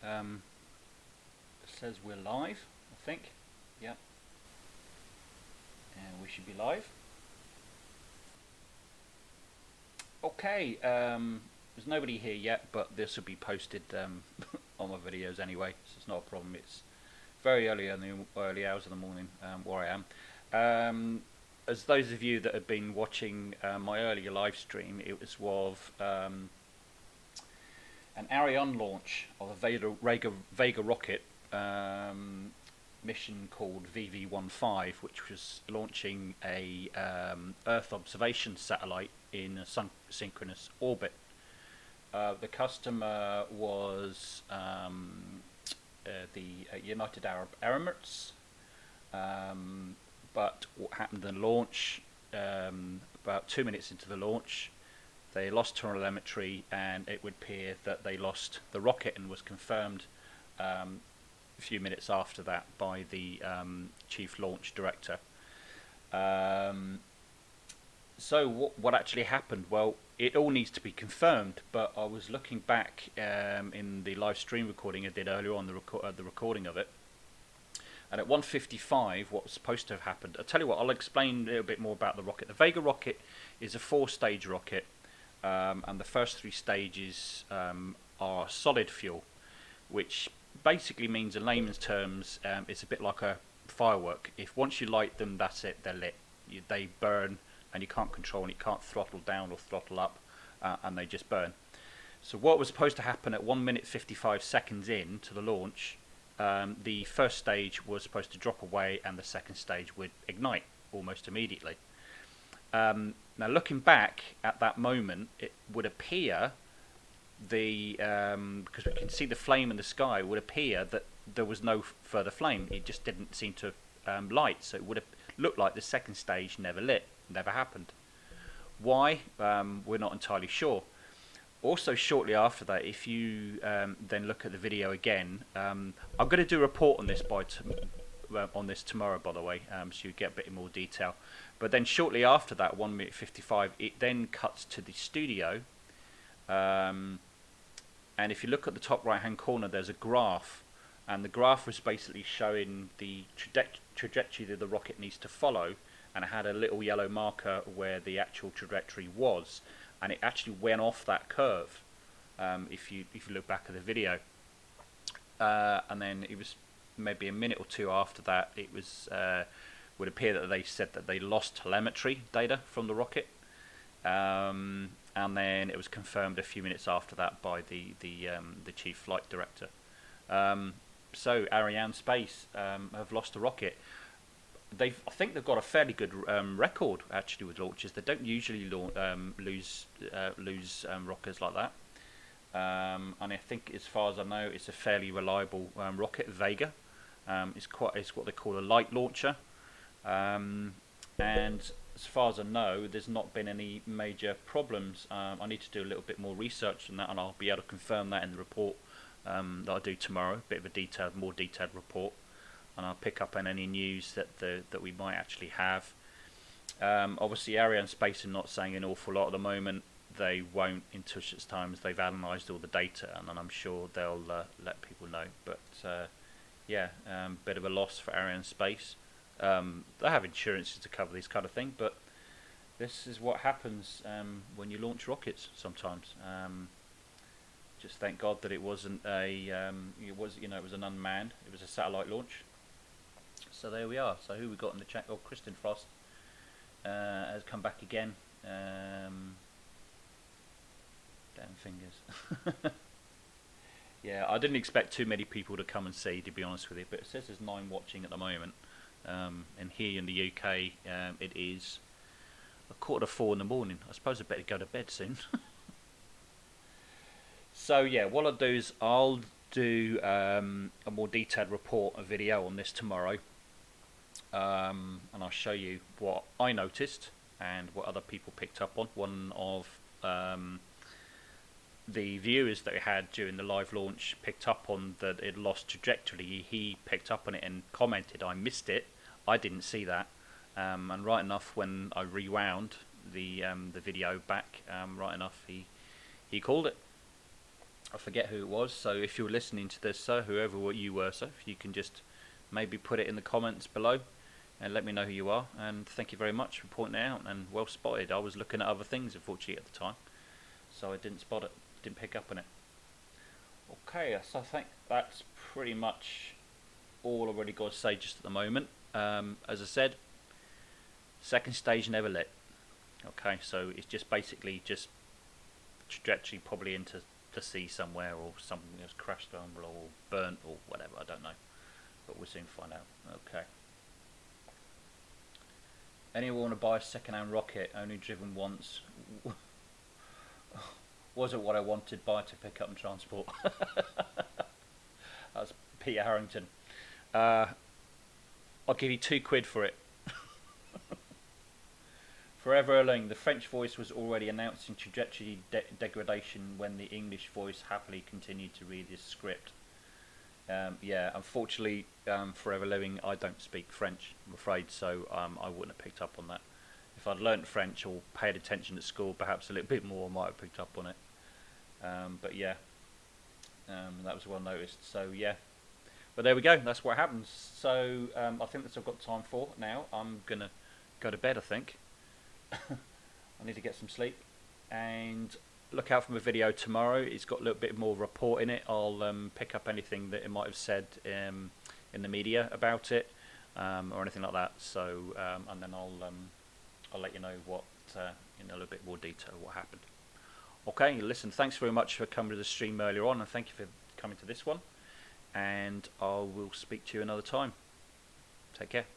It says we're live, I think. Yeah, and we should be live. Okay, there's nobody here yet, but this will be posted on my videos anyway, so it's not a problem. It's very early in the early hours of the morning where I am. As those of you that have been watching my earlier live stream, it was of an Ariane launch of a Vega rocket mission called VV15, which was launching a Earth observation satellite in a synchronous orbit. The customer was the United Arab Emirates, but what happened in the launch, about 2 minutes into the launch, they lost telemetry, and it would appear that they lost the rocket, and was confirmed a few minutes after that by the chief launch director. So what actually happened? Well, it all needs to be confirmed, but I was looking back in the live stream recording I did earlier on, the recording of it, and at 1:55 what was supposed to have happened. I'll tell you what, I'll explain a little bit more about the rocket. The Vega rocket is a 4-stage rocket, and the first 3 stages are solid fuel, which basically means in layman's terms it's a bit like a firework. If once you light them, that's it, they're lit. They burn, and you can't control, and you can't throttle down or throttle up, and they just burn. So what was supposed to happen at 1 minute 55 seconds in to the launch, the first stage was supposed to drop away, and the second stage would ignite almost immediately. Now looking back at that moment, it would appear because we can see the flame in the sky, it would appear that there was no further flame. It just didn't seem to light, so it would have looked like the second stage never lit, never happened. Why? We're not entirely sure. Also, shortly after that, if you then look at the video again, I'm going to do a report on this tomorrow, by the way, so you get a bit more detail. But then shortly after that, 1 minute 55, it then cuts to the studio. And if you look at the top right hand corner, there's a graph, and the graph was basically showing the trajectory that the rocket needs to follow, and it had a little yellow marker where the actual trajectory was, and it actually went off that curve. If you look back at the video, and then it was maybe a minute or 2 after that, it was would appear that they said that they lost telemetry data from the rocket. And then it was confirmed a few minutes after that by the chief flight director. So Arianespace have lost a rocket. I think they've got a fairly good record actually with launches. They don't usually lose rockets like that. And I think, as far as I know, it's a fairly reliable rocket. Vega, it's what they call a light launcher. And as far as I know, there's not been any major problems. I need to do a little bit more research on that, and I'll be able to confirm that in the report that I do tomorrow. A bit of a more detailed report, and I'll pick up on any news that we might actually have. Obviously, Arianespace are not saying an awful lot at the moment. They won't until such time as they've analysed all the data, and then I'm sure they'll let people know. But yeah, bit of a loss for Arianespace. They have insurances to cover this kind of thing, but this is what happens when you launch rockets sometimes. Just thank God that it wasn't it was an unmanned, it was a satellite launch. So there we are. So who we got in the chat? Oh, Kristen Frost has come back again. Damn fingers. Yeah, I didn't expect too many people to come and see, to be honest with you, but it says there's 9 watching at the moment. And here in the UK, it is 3:45 in the morning. I suppose I better go to bed soon. So yeah, what I'll do is I'll do a more detailed report, a video on this tomorrow, and I'll show you what I noticed and what other people picked up on. One of the viewers that we had during the live launch picked up on that it lost trajectory. He picked up on it and commented, "I missed it. I didn't see that." And right enough, when I rewound the video back, right enough, he called it. I forget who it was, so if you're listening to this, sir, whoever you were, sir, if you can just maybe put it in the comments below and let me know who you are. And thank you very much for pointing it out, and well spotted. I was looking at other things, unfortunately, at the time, so I didn't spot it, didn't pick up on it. Okay, so I think that's pretty much all I've really got to say just at the moment. As I said, second stage never lit. Okay, so it's just basically just trajectory probably into the sea somewhere, or something that's crashed on or burnt or whatever, I don't know, but we'll soon find out. Okay, anyone want to buy a second-hand rocket only driven once? Wasn't what I wanted, buy to pick up and transport. That's Peter Harrington. I'll give you £2 for it. Forever alone. The French voice was already announcing trajectory degradation when the English voice happily continued to read his script. Yeah, unfortunately, Forever Living, I don't speak French, I'm afraid, so I wouldn't have picked up on that. If I'd learnt French or paid attention at school, perhaps a little bit more, I might have picked up on it. But yeah, that was well noticed. So yeah, but there we go. That's what happens. So I think that's all I've got time for now. I'm gonna go to bed, I think. I need to get some sleep, and look out for my video tomorrow. It's got a little bit more report in it. I'll pick up anything that it might have said in the media about it, or anything like that. So and then I'll let you know what in a little bit more detail what happened. Okay, listen, thanks very much for coming to the stream earlier on, and thank you for coming to this one, and I will speak to you another time. Take care.